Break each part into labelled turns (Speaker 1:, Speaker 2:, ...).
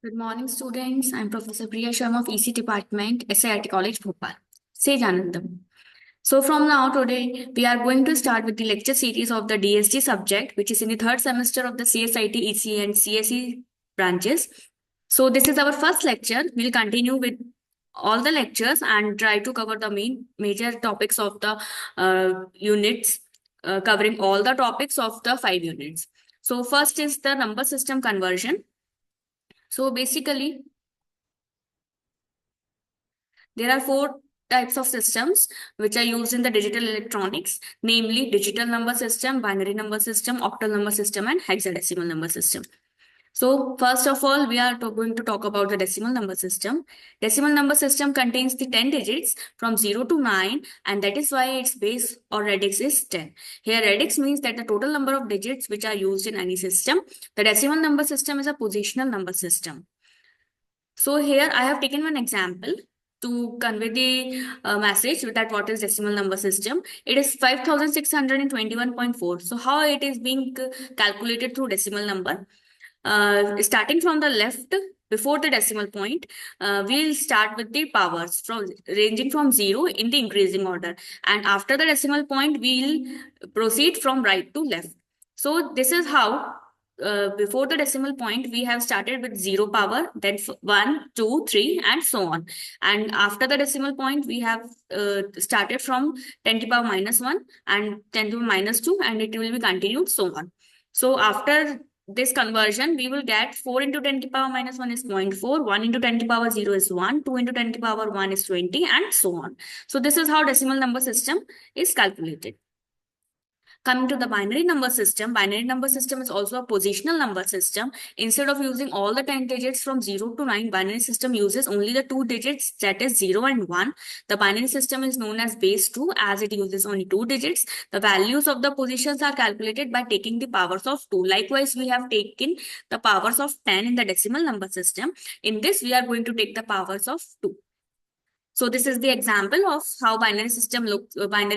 Speaker 1: Good morning, students. I'm Professor Priya Sharma of EC Department, SIIT College, Bhopal. Say Janandam. So from now today, we are going to start with the lecture series of the DSG subject, which is in the third semester of the CSIT, EC and CSE branches. So this is our first lecture. We'll continue with all the lectures and try to cover the major topics of the units, covering all the topics of the 5 units. So first is the number system conversion. So basically, there are four types of systems which are used in the digital electronics, namely digital number system, binary number system, octal number system, and hexadecimal number system. So first of all, we are going to talk about the decimal number system. Decimal number system contains the 10 digits from 0 to 9, and that is why its base or radix is 10. Here radix means that the total number of digits which are used in any system. The decimal number system is a positional number system. So here I have taken one example to convey the message that what is decimal number system. It is 5621.4. So how it is being calculated through decimal number? Starting from the left before the decimal point, we'll start with the powers from ranging from 0 in the increasing order, and after the decimal point we'll proceed from right to left. So this is how before the decimal point we have started with 0 power, then 1, 2, 3, and so on, and after the decimal point we have started from 10 to the power minus 1 and 10 to the power minus 2, and it will be continued so on. So after this conversion, we will get 4 into 10 to the power minus 1 is 0.4, 1 into 10 to the power 0 is 1, 2 into 10 to the power 1 is 20, and so on. So this is how decimal number system is calculated. Coming to the binary number system is also a positional number system. Instead of using all the 10 digits from 0 to 9, binary system uses only the 2 digits, that is 0 and 1. The binary system is known as base 2 as it uses only 2 digits. The values of the positions are calculated by taking the powers of 2. Likewise, we have taken the powers of 10 in the decimal number system. In this, we are going to take the powers of 2. So this is the example of how binary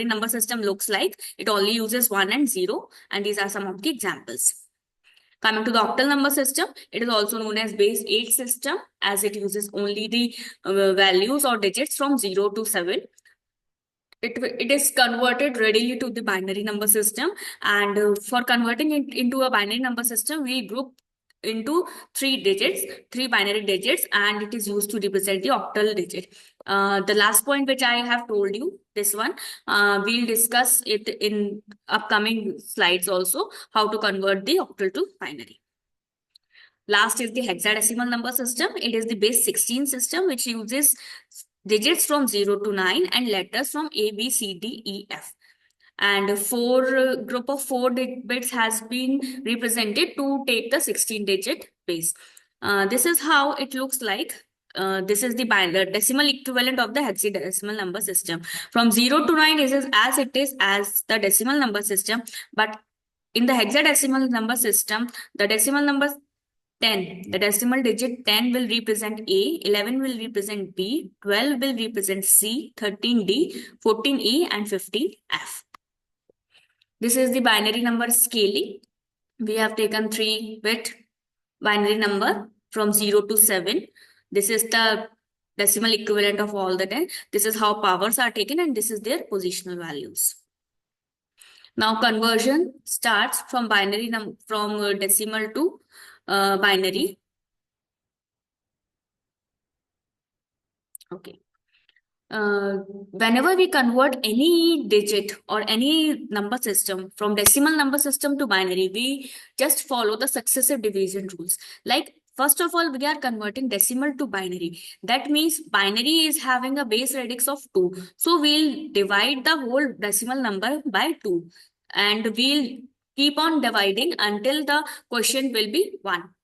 Speaker 1: number system looks like. It only uses 1 and 0, and these are some of the examples. Coming to the octal number system, it is also known as base 8 system as it uses only the values or digits from 0 to 7. It is converted readily to the binary number system, and for converting it into a binary number system, we group into three binary digits, and it is used to represent the octal digit. The last point which I have told you, this one, we'll discuss it in upcoming slides also, how to convert the octal to binary. Last is the hexadecimal number system. It is the base 16 system which uses digits from 0 to 9 and letters from A, B, C, D, E, F. And group of 4 bits has been represented to take the 16-digit base. This is how it looks like. This is the decimal equivalent of the hexadecimal number system. From 0 to 9 is as it is as the decimal number system, but in the hexadecimal number system, the decimal number 10, the decimal digit 10 will represent A, 11 will represent B, 12 will represent C, 13 D, 14 E, and 15 F. This is the binary number scaling. We have taken 3-bit binary number from 0 to 7. This is the decimal equivalent of all the 10. This is how powers are taken, and this is their positional values. Now conversion starts from decimal to binary. Okay. Whenever we convert any digit or any number system from decimal number system to binary, we just follow the successive division rules. Like, first of all, we are converting decimal to binary. That means binary is having a base radix of 2. So we'll divide the whole decimal number by 2. And we'll keep on dividing until the quotient will be 1.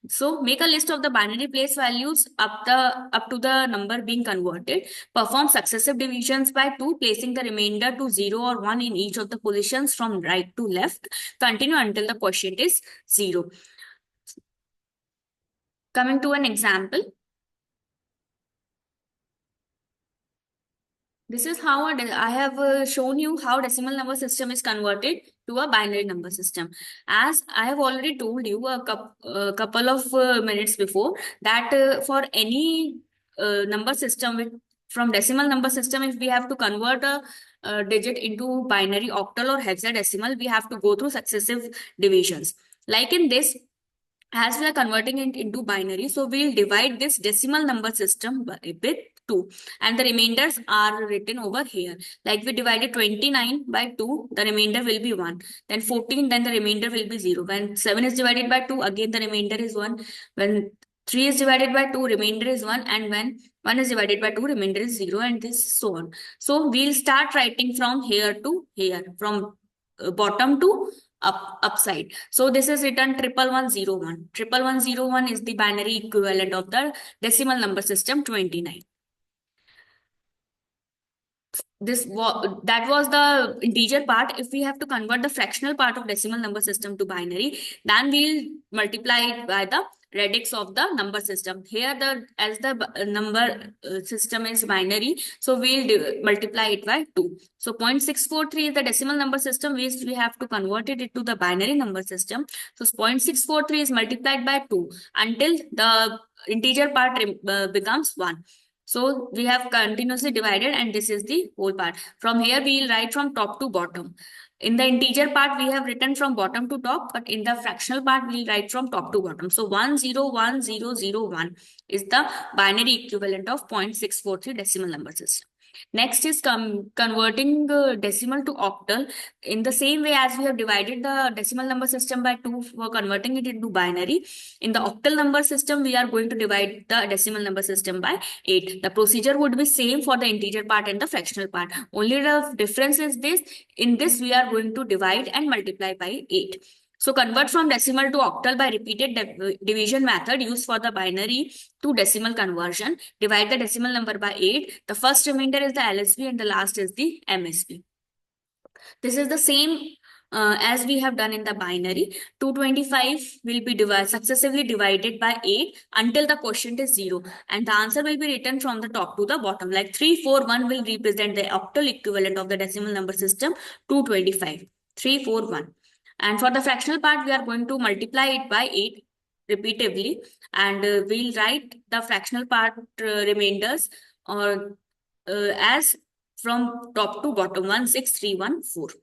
Speaker 1: So make a list of the binary place values up to the number being converted. Perform successive divisions by 2, placing the remainder to 0 or 1 in each of the positions from right to left. Continue until the quotient is 0. Coming to an example. This is how I have shown you how decimal number system is converted to a binary number system. As I have already told you a couple of minutes before that for any number system from decimal number system, if we have to convert a digit into binary, octal, or hexadecimal, we have to go through successive divisions. Like in this, as we are converting it into binary, so we'll divide this decimal number system with 2, and the remainders are written over here. Like we divided 29 by 2, the remainder will be 1. Then 14, then the remainder will be 0. When 7 is divided by 2, again the remainder is 1. When 3 is divided by 2, remainder is 1. And when 1 is divided by 2, remainder is 0, and this so on. So we'll start writing from here to here, from bottom to upside. So this is written 11101. 11101 is the binary equivalent of the decimal number system 29. That was the integer part. If we have to convert the fractional part of decimal number system to binary, then we'll multiply it by the radix of the number system. Here, as the number system is binary, so we'll multiply it by 2. So 0.643 is the decimal number system, which we have to convert it into the binary number system. So 0.643 is multiplied by 2 until the integer part becomes 1. So we have continuously divided, and this is the whole part. From here, we will write from top to bottom. In the integer part, we have written from bottom to top, but in the fractional part, we will write from top to bottom. So 101001 is the binary equivalent of 0.643 decimal number system. Next is converting decimal to octal. In the same way as we have divided the decimal number system by 2 for converting it into binary, in the octal number system, we are going to divide the decimal number system by 8. The procedure would be same for the integer part and the fractional part. Only the difference is this. In this, we are going to divide and multiply by 8. So convert from decimal to octal by repeated division method used for the binary to decimal conversion. Divide the decimal number by 8. The first remainder is the LSB and the last is the MSB. This is the same as we have done in the binary. 225 will be successively divided by 8 until the quotient is 0. And the answer will be written from the top to the bottom. Like 341 will represent the octal equivalent of the decimal number system 225. 341. And for the fractional part, we are going to multiply it by 8 repeatedly. And we'll write the fractional part remainders or as from top to bottom 16314.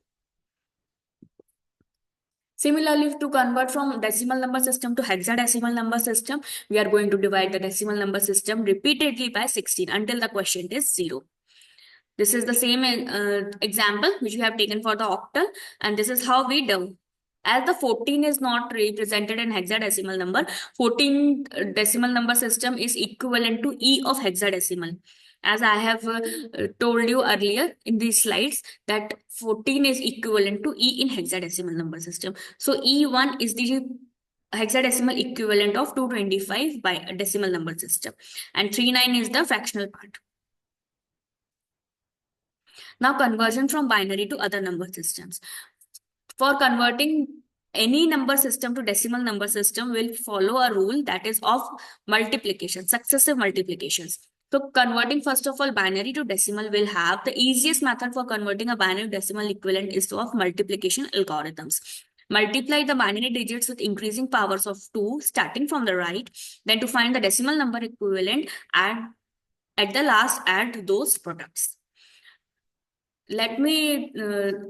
Speaker 1: Similarly, to convert from decimal number system to hexadecimal number system, we are going to divide the decimal number system repeatedly by 16 until the quotient is 0. This is the same example which we have taken for the octal, and this is how we do. As the 14 is not represented in hexadecimal number, 14 decimal number system is equivalent to E of hexadecimal. As I have told you earlier in these slides that 14 is equivalent to E in hexadecimal number system. So E1 is the hexadecimal equivalent of 225 by a decimal number system, and 39 is the fractional part. Now conversion from binary to other number systems. For converting any number system to decimal number system will follow a rule that is of multiplication, successive multiplications. So converting first of all binary to decimal will have the easiest method for converting a binary decimal equivalent is of multiplication algorithms. Multiply the binary digits with increasing powers of 2 starting from the right. Then to find the decimal number equivalent, and at the last add those products. Let me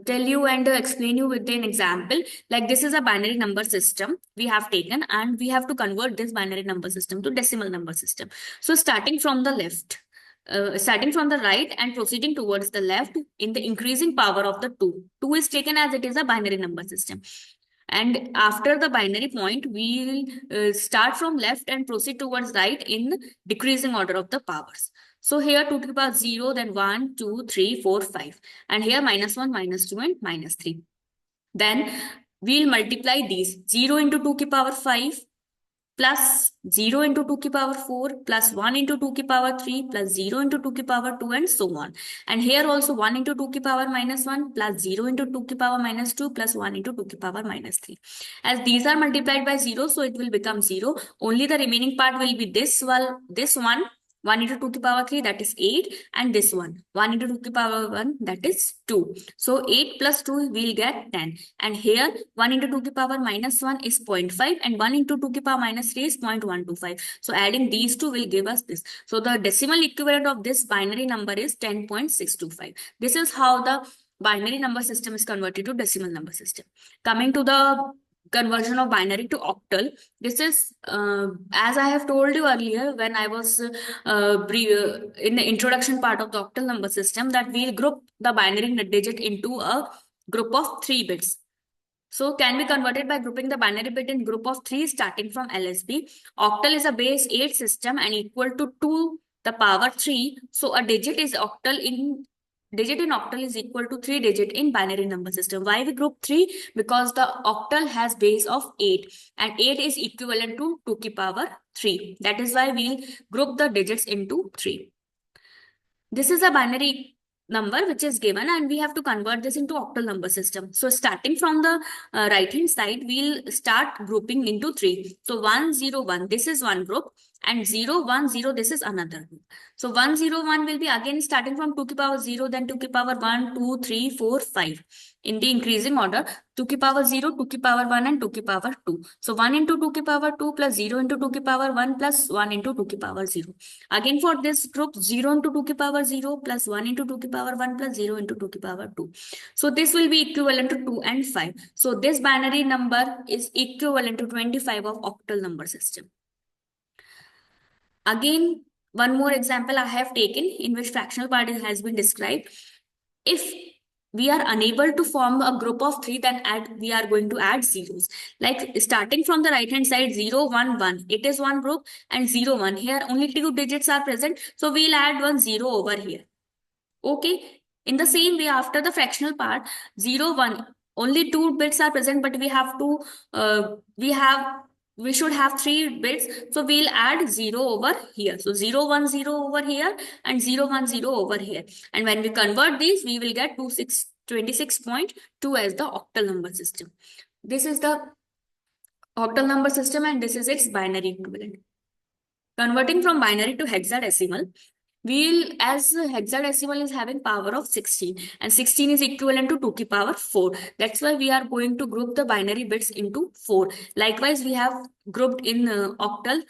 Speaker 1: tell you and explain you with an example. Like this is a binary number system we have taken, and we have to convert this binary number system to decimal number system. So starting from the left, starting from the right and proceeding towards the left in the increasing power of the 2. 2 is taken as it is a binary number system. And after the binary point, we will start from left and proceed towards right in decreasing order of the powers. So here 2 to the power 0, then 1, 2, 3, 4, 5. And here -1, -2, and -3. Then we'll multiply these. 0 into 2 to the power 5 plus 0 into 2 to the power 4 plus 1 into 2 to the power 3 plus 0 into 2 to the power 2 and so on. And here also 1 into 2 to the power -1 plus 0 into 2 to the power -2 plus 1 into 2 to the power -3. As these are multiplied by 0, so it will become 0. Only the remaining part will be this one 1 into 2 to the power 3, that is 8, and this one 1 into 2 to the power 1, that is 2. So 8 plus 2 will get 10, and here 1 into 2 to the power minus 1 is 0.5, and 1 into 2 to the power minus 3 is 0.125. So adding these two will give us this. So the decimal equivalent of this binary number is 10.625. This is how the binary number system is converted to decimal number system. Coming to the conversion of binary to octal, this is as I have told you earlier when I was in the introduction part of the octal number system, that we'll group the binary digit into a group of 3 bits. So can be converted by grouping the binary bit in group of 3 starting from LSB. Octal is a base 8 system and equal to 2 the power 3. So a digit in octal is equal to 3 digit in binary number system. Why we group 3? Because the octal has base of 8, and 8 is equivalent to 2 to the power 3. That is why we'll group the digits into 3. This is a binary number which is given, and we have to convert this into octal number system. So starting from the right hand side, we'll start grouping into 3. So 1 0 1, this is one group, and 0 1 0, this is another group. So 1 0 1 will be again starting from 2 to the power 0, then 2 to the power 1 2 3 4 5 in the increasing order. 2 to the power 0, 2 to the power 1, and 2 to the power 2. So 1 into 2 to the power 2 plus 0 into 2 to the power 1 plus 1 into 2 to the power 0. Again for this group, 0 into 2 to the power 0 plus 1 into 2 to the power 1 plus 0 into 2 to the power 2. So this will be equivalent to 2 and 5. So this binary number is equivalent to 25 of octal number system. Again, one more example I have taken in which fractional part has been described. If we are unable to form a group of 3, then we are going to add zeros. Like starting from the right hand side, 0 1 1, it is one group, and 0 1, here only 2 digits are present, so we'll add one 0 over here. Okay, in the same way, after the fractional part, 0 1, only 2 bits are present, but we have to we should have 3 bits, so we'll add 0 over here. So 0 1 0 over here and 0 1 0 over here, and when we convert these, we will get 26.2 as the octal number system. This is the octal number system, and this is its binary equivalent. Converting from binary to hexadecimal, as hexadecimal is having power of 16, and 16 is equivalent to 2 to the power 4. That's why we are going to group the binary bits into 4. Likewise, we have grouped in octal,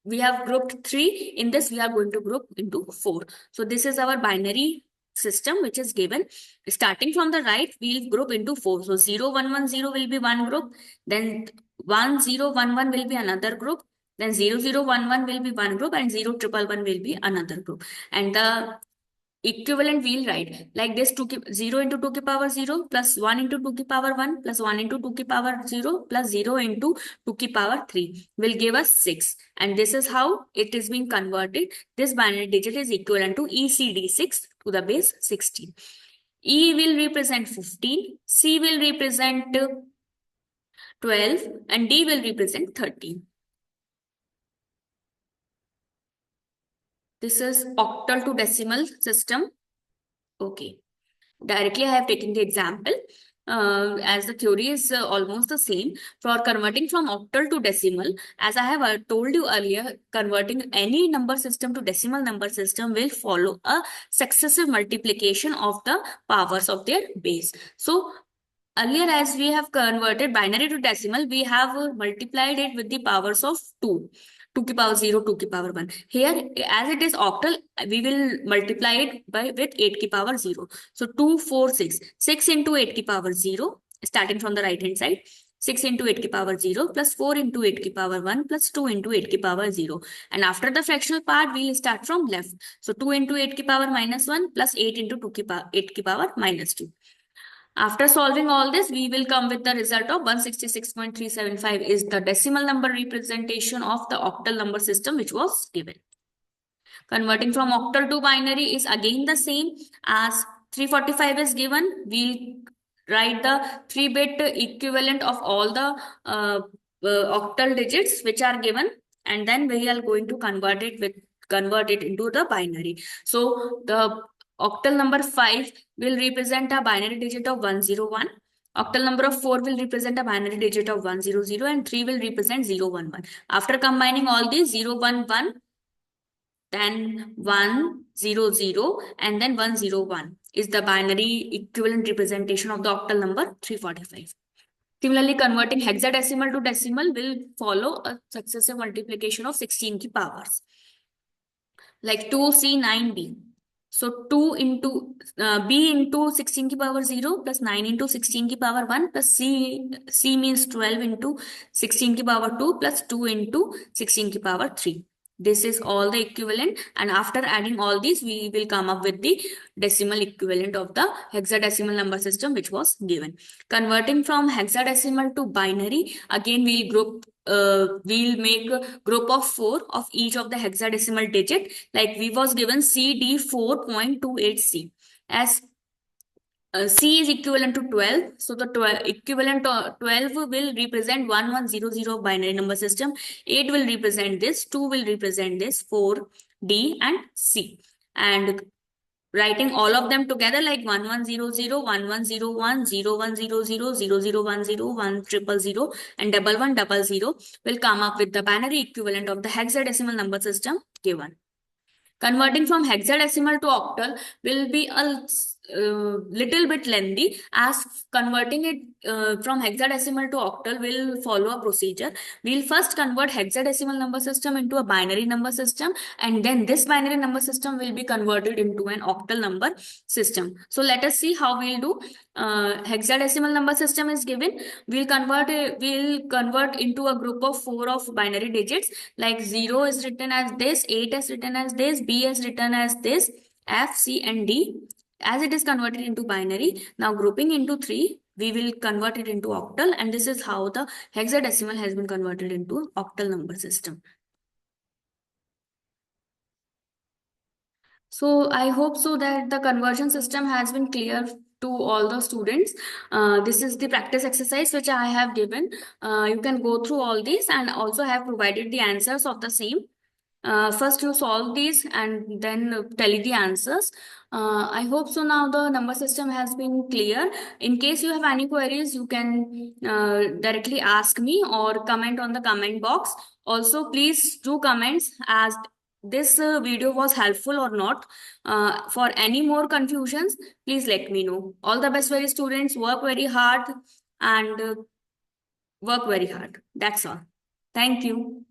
Speaker 1: we have grouped 3. In this, we are going to group into 4. So this is our binary system which is given. Starting from the right, we'll group into 4. So 0 1 1 0 will be one group, then 1 0 1 1 will be another group, then 0 0 1 1 will be one group, and 0 1 1 1 will be another group. And the equivalent we'll write like this: 0 into 2 to the power 0 plus 1 into 2 to the power 1 plus 1 into 2 to the power 0 plus 0 into 2 to the power 3 will give us 6. And this is how it is being converted. This binary digit is equivalent to ECD6 to the base 16. E will represent 15, C will represent 12, and D will represent 13. This is octal to decimal system. Okay. Directly, I have taken the example. As the theory is almost the same. For converting from octal to decimal, as I have told you earlier, converting any number system to decimal number system will follow a successive multiplication of the powers of their base. So earlier, as we have converted binary to decimal, we have multiplied it with the powers of 2. 2 to the power 0, 2 to the power 1. Here, as it is octal, we will multiply it with 8 to the power 0. So 2, 4, 6. 6 into 8 to the power 0, starting from the right hand side. 6 into 8 to the power 0 plus 4 into 8 to the power 1 plus 2 into 8 to the power 0. And after the fractional part, we will start from left. So 2 into 8 to the power minus 1 plus 8 into 2 to the power, 8 to the power minus 2. After solving all this, we will come with the result of 166.375 is the decimal number representation of the octal number system which was given. Converting from octal to binary is again the same. As 345 is given, we'll write the 3-bit equivalent of all the octal digits which are given, and then we are going to convert it into the binary. So the octal number 5 will represent a binary digit of 101. Octal number of 4 will represent a binary digit of 100, and 3 will represent 011. After combining all these, 011, then 100, and then 101 is the binary equivalent representation of the octal number 345. Similarly, converting hexadecimal to decimal will follow a successive multiplication of 16 की powers, like 2C9B. So 2 into B into 16 की power 0 plus 9 into 16 की power 1 plus C means 12 into 16 की power 2 plus 2 into 16 की power 3. This is all the equivalent, and after adding all these, we will come up with the decimal equivalent of the hexadecimal number system which was given. Converting from hexadecimal to binary, again we'll make a group of 4 of each of the hexadecimal digit. Like we was given CD4.28C as C is equivalent to 12. So the equivalent to 12 will represent 1100 binary number system. 8 will represent this, 2 will represent this, 4, D and C. And writing all of them together like 1100, 1101, 0100, 0010, 1000, and 1100 will come up with the binary equivalent of the hexadecimal number system given. Converting from hexadecimal to octal will be a little bit lengthy, as converting it from hexadecimal to octal will follow a procedure. We'll first convert hexadecimal number system into a binary number system, and then this binary number system will be converted into an octal number system. So let us see how we'll do. Hexadecimal number system is given. We'll convert into a group of 4 of binary digits, like 0 is written as this, 8 is written as this, B is written as this, F, C, and D. As it is converted into binary, now grouping into 3, we will convert it into octal, and this is how the hexadecimal has been converted into octal number system. So I hope so that the conversion system has been clear to all the students. This is the practice exercise which I have given. You can go through all these, and also have provided the answers of the same. First you solve these and then tally the answers. I hope so now the number system has been clear. In case you have any queries, you can directly ask me or comment on the comment box. Also, please do comments as this video was helpful or not. For any more confusions, please let me know. All the best, very students. Work very hard and work very hard. That's all. Thank you.